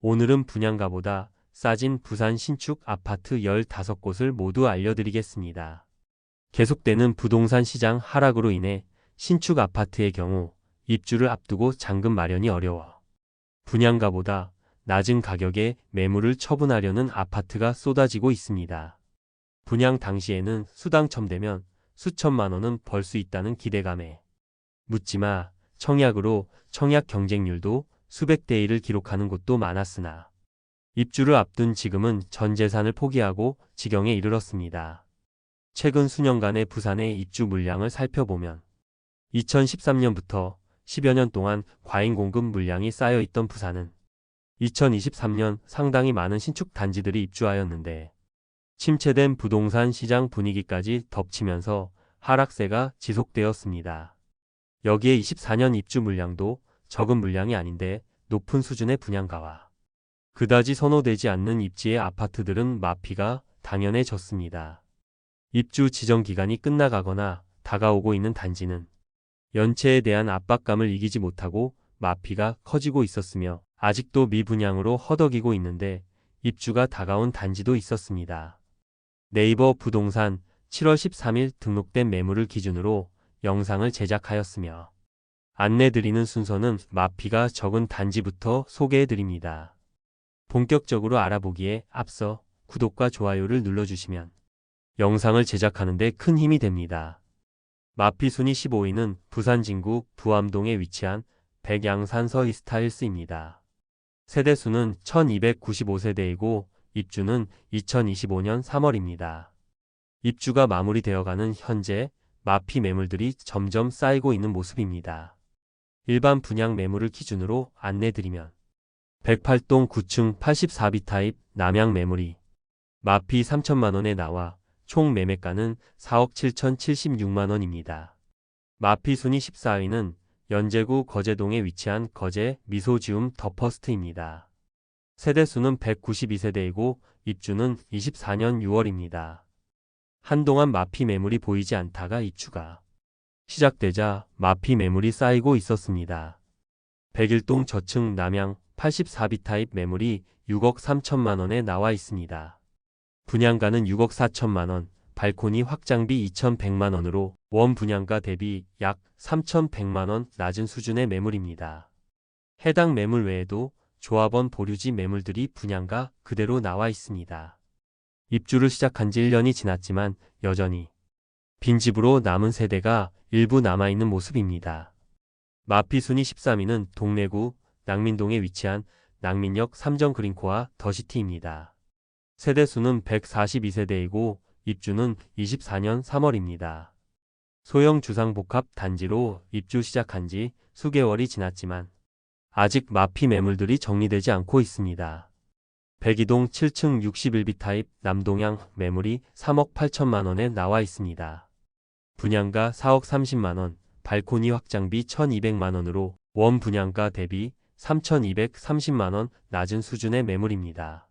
오늘은 분양가보다 싸진 부산 신축 아파트 15곳을 모두 알려드리겠습니다. 계속되는 부동산 시장 하락으로 인해 신축 아파트의 경우 입주를 앞두고 잔금 마련이 어려워 분양가보다 낮은 가격에 매물을 처분하려는 아파트가 쏟아지고 있습니다. 분양 당시에는 수당첨되면 수천만 원은 벌 수 있다는 기대감에 묻지마 청약으로 청약 경쟁률도 수백 대 1을 기록하는 곳도 많았으나 입주를 앞둔 지금은 전 재산을 포기하고 지경에 이르렀습니다. 최근 수년간의 부산의 입주 물량을 살펴보면 2013년부터 10여 년 동안 과잉 공급 물량이 쌓여있던 부산은 2023년 상당히 많은 신축 단지들이 입주하였는데 침체된 부동산 시장 분위기까지 덮치면서 하락세가 지속되었습니다. 여기에 24년 입주 물량도 적은 물량이 아닌데 높은 수준의 분양가와 그다지 선호되지 않는 입지의 아파트들은 마피가 당연해졌습니다. 입주 지정 기간이 끝나가거나 다가오고 있는 단지는 연체에 대한 압박감을 이기지 못하고 마피가 커지고 있었으며 아직도 미분양으로 허덕이고 있는데 입주가 다가온 단지도 있었습니다. 네이버 부동산 7월 13일 등록된 매물을 기준으로 영상을 제작하였으며 안내드리는 순서는 마피가 적은 단지부터 소개해드립니다. 본격적으로 알아보기에 앞서 구독과 좋아요를 눌러주시면 영상을 제작하는 데 큰 힘이 됩니다. 마피 순위 15위는 부산 진구 부암동에 위치한 백양산 서이스타일스입니다. 세대수는 1295세대이고 입주는 2025년 3월입니다. 입주가 마무리되어가는 현재 마피 매물들이 점점 쌓이고 있는 모습입니다. 일반 분양 매물을 기준으로 안내드리면 108동 9층 84B 타입 남양 매물이 마피 3천만원에 나와 총 매매가는 4억 7,076만원입니다. 마피 순위 14위는 연제구 거제동에 위치한 거제 미소지움 더퍼스트입니다. 세대수는 192세대이고 입주는 24년 6월입니다. 한동안 마피 매물이 보이지 않다가 입주가 시작되자 마피 매물이 쌓이고 있었습니다. 101동 저층 남양 84B 타입 매물이 6억 3천만원에 나와 있습니다. 분양가는 6억 4천만원, 발코니 확장비 2,100만원으로 원 분양가 대비 약 3,100만원 낮은 수준의 매물입니다. 해당 매물 외에도 조합원 보류지 매물들이 분양가 그대로 나와 있습니다. 입주를 시작한 지 1년이 지났지만 여전히 빈집으로 남은 세대가 일부 남아있는 모습입니다. 마피 순위 13위는 동래구 낭민동에 위치한 낭민역 삼정그린코아 더시티입니다. 세대수는 142세대이고 입주는 24년 3월입니다. 소형 주상복합 단지로 입주 시작한 지 수개월이 지났지만 아직 마피 매물들이 정리되지 않고 있습니다. 102동 7층 61B 타입 남동향 매물이 3억 8천만원에 나와 있습니다. 분양가 4억 30만원, 발코니 확장비 1,200만원으로 원 분양가 대비 3,230만원 낮은 수준의 매물입니다.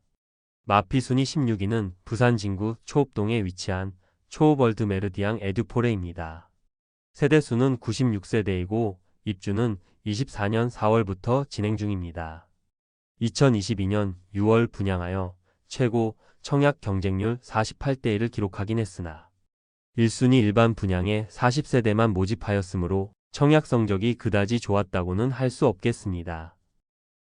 마피 순위 16위는 부산 진구 초읍동에 위치한 초읍월드 메르디앙 에듀포레입니다. 세대수는 96세대이고 입주는 24년 4월부터 진행 중입니다. 2022년 6월 분양하여 최고 청약 경쟁률 48대 1을 기록하긴 했으나 1순위 일반 분양에 40세대만 모집하였으므로 청약 성적이 그다지 좋았다고는 할 수 없겠습니다.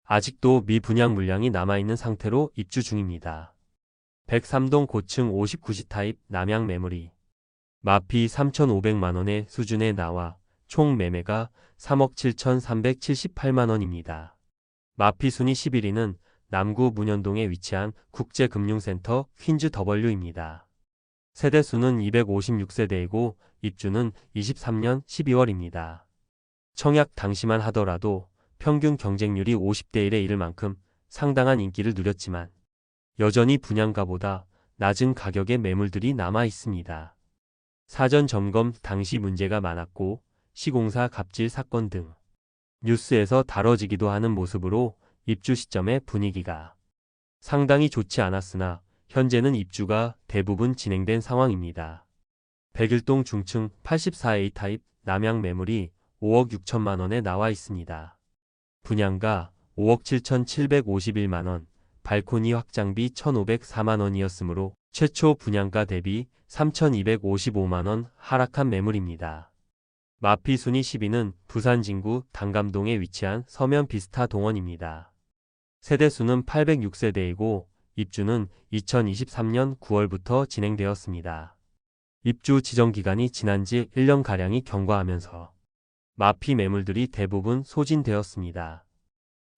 아직도 미분양 물량이 남아있는 상태로 입주 중입니다. 103동 고층 59시 타입 남양 매물이 마피 3,500만원의 수준에 나와 총 매매가 3억 7,378만원입니다. 마피 순위 11위는 남구 문현동에 위치한 국제금융센터 퀸즈 W입니다. 세대수는 256세대이고 입주는 23년 12월입니다. 청약 당시만 하더라도 평균 경쟁률이 50대 1에 이를 만큼 상당한 인기를 누렸지만 여전히 분양가보다 낮은 가격의 매물들이 남아 있습니다. 사전 점검 당시 문제가 많았고 시공사 갑질 사건 등 뉴스에서 다뤄지기도 하는 모습으로 입주 시점의 분위기가 상당히 좋지 않았으나 현재는 입주가 대부분 진행된 상황입니다. 101동 중층 84A 타입 남양 매물이 5억 6천만원에 나와 있습니다. 분양가 5억 7,751만원, 발코니 확장비 1,504만원이었으므로 최초 분양가 대비 3,255만원 하락한 매물입니다. 마피 순위 10위는 부산 진구 당감동에 위치한 서면 비스타 동원입니다. 세대수는 806세대이고 입주는 2023년 9월부터 진행되었습니다. 입주 지정 기간이 지난 지 1년가량이 경과하면서 마피 매물들이 대부분 소진되었습니다.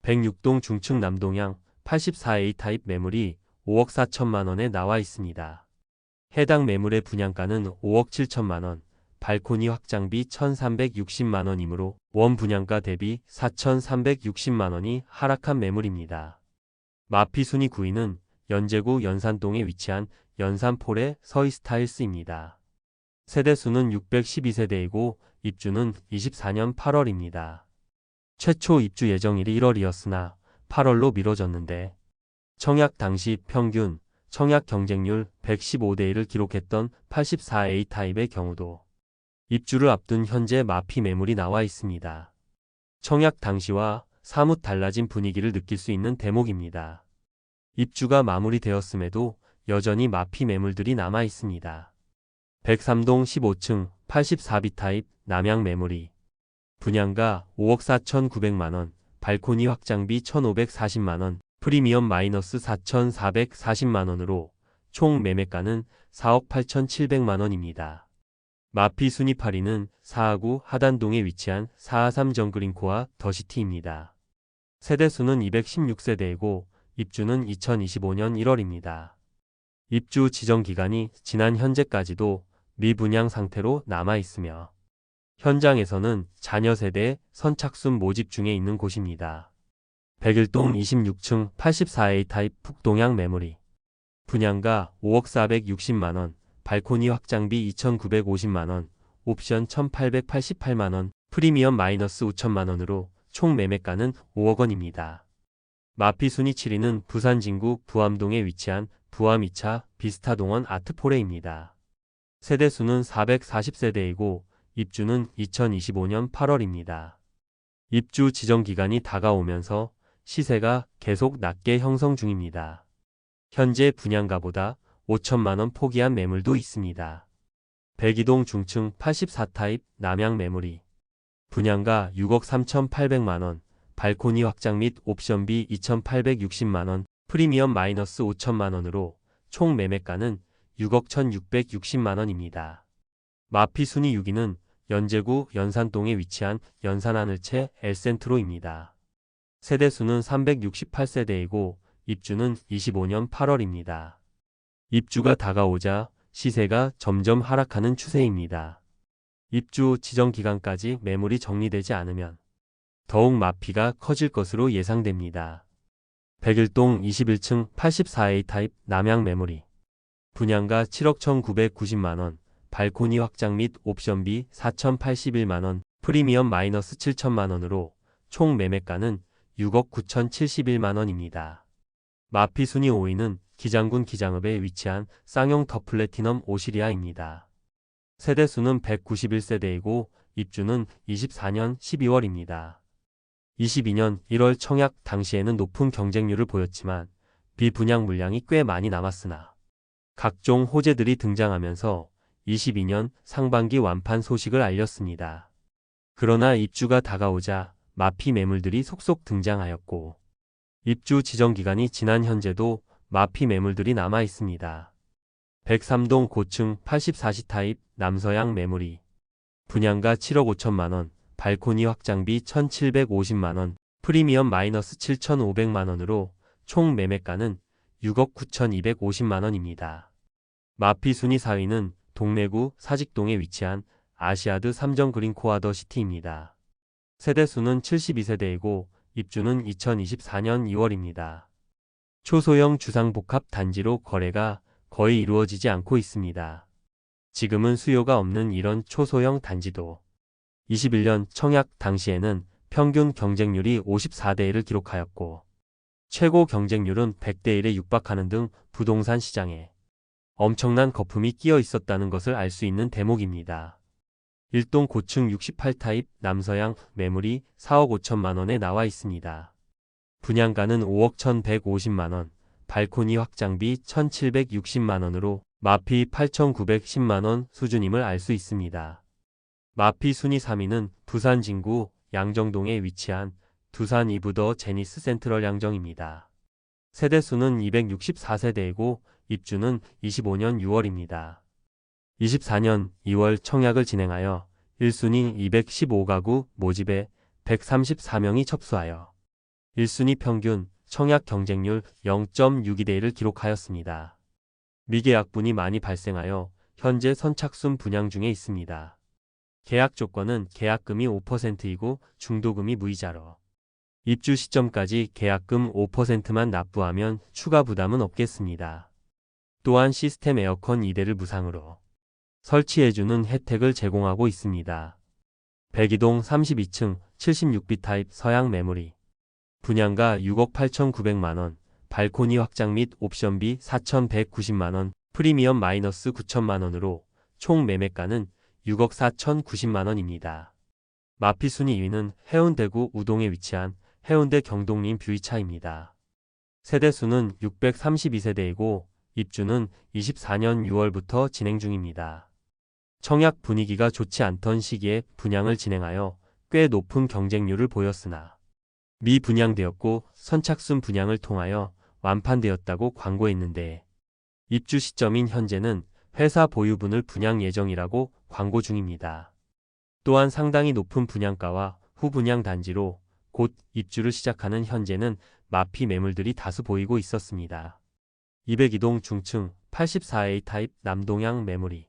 106동 중층 남동향 84A 타입 매물이 5억 4천만원에 나와 있습니다. 해당 매물의 분양가는 5억 7천만원, 발코니 확장비 1,360만원이므로 원 분양가 대비 4,360만원이 하락한 매물입니다. 마피 순위 9위는 연제구 연산동에 위치한 연산폴의 서이스타일스입니다. 세대수는 612세대이고 입주는 24년 8월입니다. 최초 입주 예정일이 1월이었으나 8월로 미뤄졌는데 청약 당시 평균 청약 경쟁률 115대 1을 기록했던 84A 타입의 경우도 입주를 앞둔 현재 마피 매물이 나와 있습니다. 청약 당시와 사뭇 달라진 분위기를 느낄 수 있는 대목입니다. 입주가 마무리되었음에도 여전히 마피 매물들이 남아 있습니다. 103동 15층 84B 타입 남양 매물이 분양가 5억 4,900만원, 발코니 확장비 1,540만원, 프리미엄 마이너스 4,440만원으로 총 매매가는 4억 8,700만원입니다. 마피 순위 8위는 4하구 하단동에 위치한 453 정그린코아 더시티입니다. 세대수는 216세대이고 입주는 2025년 1월입니다. 입주 지정 기간이 지난 현재까지도 미분양 상태로 남아 있으며 현장에서는 자녀 세대 선착순 모집 중에 있는 곳입니다. 101동 26층 84A 타입 북동향 매물이 분양가 5억 460만원, 발코니 확장비 2,950만원, 옵션 1,888만원, 프리미엄 마이너스 5천만원으로 총 매매가는 5억 원입니다. 마피 순위 7위는 부산 진구 부암동에 위치한 부암 2차 비스타 동원 아트포레입니다. 세대수는 440세대이고 입주는 2025년 8월입니다. 입주 지정 기간이 다가오면서 시세가 계속 낮게 형성 중입니다. 현재 분양가보다 5천만원 포기한 매물도 있습니다. 102동 중층 84 타입 남양 매물이 분양가 6억 3,800만원, 발코니 확장 및 옵션비 2,860만원, 프리미엄 마이너스 5천만원으로 총 매매가는 6억 1,660만원입니다. 마피 순위 6위는 연제구 연산동에 위치한 연산하늘채 엘센트로입니다. 세대수는 368세대이고 입주는 25년 8월입니다. 입주가 다가오자 시세가 점점 하락하는 추세입니다. 입주 지정 기간까지 매물이 정리되지 않으면 더욱 마피가 커질 것으로 예상됩니다. 101동 21층 84A 타입 남양 매물이 분양가 7억 1,990만원, 발코니 확장 및 옵션비 4,081만원, 프리미엄 마이너스 7천만원으로 총 매매가는 6억 9,071만원입니다. 마피 순위 5위는 기장군 기장읍에 위치한 쌍용 더 플래티넘 오시리아입니다. 세대수는 191세대이고 입주는 24년 12월입니다. 22년 1월 청약 당시에는 높은 경쟁률을 보였지만 비분양 물량이 꽤 많이 남았으나 각종 호재들이 등장하면서 22년 상반기 완판 소식을 알렸습니다. 그러나 입주가 다가오자 마피 매물들이 속속 등장하였고 입주 지정 기간이 지난 현재도 마피 매물들이 남아 있습니다. 103동 고층 84시 타입 남서양 매물이 분양가 7억 5천만원, 발코니 확장비 1,750만원, 프리미엄 마이너스 7,500만원으로 총 매매가는 6억 9,250만원입니다. 마피 순위 4위는 동래구 사직동에 위치한 아시아드 3정 그린코아 더 시티입니다. 세대수는 72세대이고 입주는 2024년 2월입니다. 초소형 주상복합 단지로 거래가 거의 이루어지지 않고 있습니다. 지금은 수요가 없는 이런 초소형 단지도 21년 청약 당시에는 평균 경쟁률이 54대 1을 기록하였고 최고 경쟁률은 100대 1에 육박하는 등 부동산 시장에 엄청난 거품이 끼어 있었다는 것을 알 수 있는 대목입니다. 1동 고층 68 타입 남서양 매물이 4억 5천만원에 나와 있습니다. 분양가는 5억 1,150만원, 발코니 확장비 1,760만원으로 마피 8,910만원 수준임을 알 수 있습니다. 마피 순위 3위는 부산 진구 양정동에 위치한 두산 이브더 제니스 센트럴 양정입니다. 세대수는 264세대이고 입주는 25년 6월입니다. 24년 2월 청약을 진행하여 1순위 215가구 모집에 134명이 접수하여 1순위 평균 청약 경쟁률 0.62대1을 기록하였습니다. 미계약분이 많이 발생하여 현재 선착순 분양 중에 있습니다. 계약 조건은 계약금이 5%이고 중도금이 무이자로 입주 시점까지 계약금 5%만 납부하면 추가 부담은 없겠습니다. 또한 시스템 에어컨 2대를 무상으로 설치해주는 혜택을 제공하고 있습니다. 백이동 32층 76B 타입 서양 매물이 분양가 6억 8,900만원, 발코니 확장 및 옵션비 4,190만원, 프리미엄 마이너스 9천만원으로 총 매매가는 6억 4,090만원입니다. 마피 순위 2위는 해운대구 우동에 위치한 해운대 경동림 뷰이차입니다. 세대수는 632세대이고 입주는 24년 6월부터 진행 중입니다. 청약 분위기가 좋지 않던 시기에 분양을 진행하여 꽤 높은 경쟁률을 보였으나 미분양되었고 선착순 분양을 통하여 완판되었다고 광고했는데 입주 시점인 현재는 회사 보유분을 분양 예정이라고 광고 중입니다. 또한 상당히 높은 분양가와 후분양 단지로 곧 입주를 시작하는 현재는 마피 매물들이 다수 보이고 있었습니다. 202동 중층 84A 타입 남동향 매물이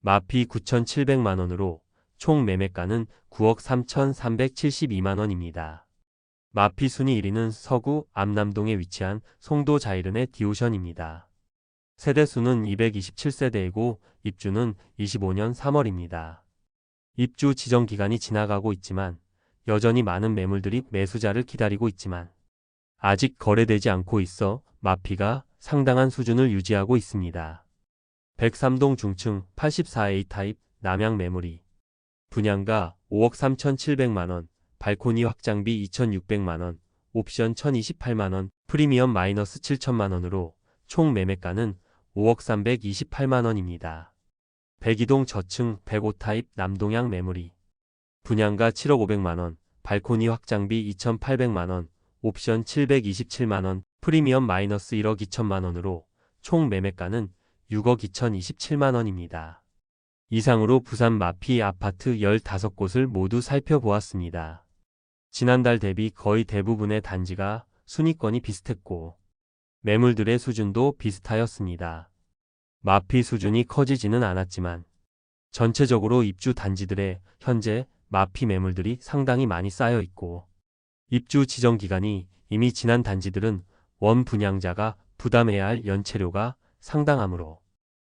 마피 9,700만원으로 총 매매가는 9억 3,372만원입니다. 마피 순위 1위는 서구 암남동에 위치한 송도 자이른의 디오션입니다. 세대수는 227세대이고 입주는 25년 3월입니다. 입주 지정 기간이 지나가고 있지만 여전히 많은 매물들이 매수자를 기다리고 있지만 아직 거래되지 않고 있어 마피가 상당한 수준을 유지하고 있습니다. 103동 중층 84A 타입 남양 매물이 분양가 5억 3,700만원, 발코니 확장비 2,600만원, 옵션 1,028만원, 프리미엄 마이너스 7천만원으로 총 매매가는 5억 328만원입니다. 102동 저층 105 타입 남동향 매물이 분양가 7억 500만원, 발코니 확장비 2,800만원, 옵션 727만원, 프리미엄 마이너스 1억 2천만원으로 총 매매가는 6억 2,027만원입니다. 이상으로 부산 마피 아파트 15곳을 모두 살펴보았습니다. 지난달 대비 거의 대부분의 단지가 순위권이 비슷했고 매물들의 수준도 비슷하였습니다. 마피 수준이 커지지는 않았지만 전체적으로 입주 단지들의 현재 마피 매물들이 상당히 많이 쌓여 있고 입주 지정 기간이 이미 지난 단지들은 원 분양자가 부담해야 할 연체료가 상당하므로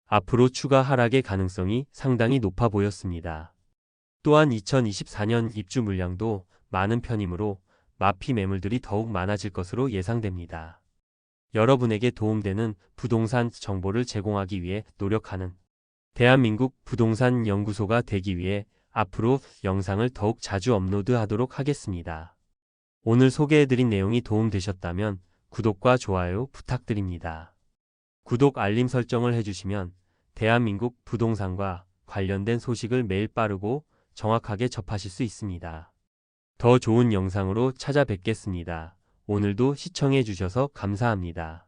앞으로 추가 하락의 가능성이 상당히 높아 보였습니다. 또한 2024년 입주 물량도 많은 편이므로 마피 매물들이 더욱 많아질 것으로 예상됩니다. 여러분에게 도움되는 부동산 정보를 제공하기 위해 노력하는 대한민국 부동산 연구소가 되기 위해 앞으로 영상을 더욱 자주 업로드하도록 하겠습니다. 오늘 소개해드린 내용이 도움되셨다면 구독과 좋아요 부탁드립니다. 구독 알림 설정을 해주시면 대한민국 부동산과 관련된 소식을 매일 빠르고 정확하게 접하실 수 있습니다. 더 좋은 영상으로 찾아뵙겠습니다. 오늘도 시청해 주셔서 감사합니다.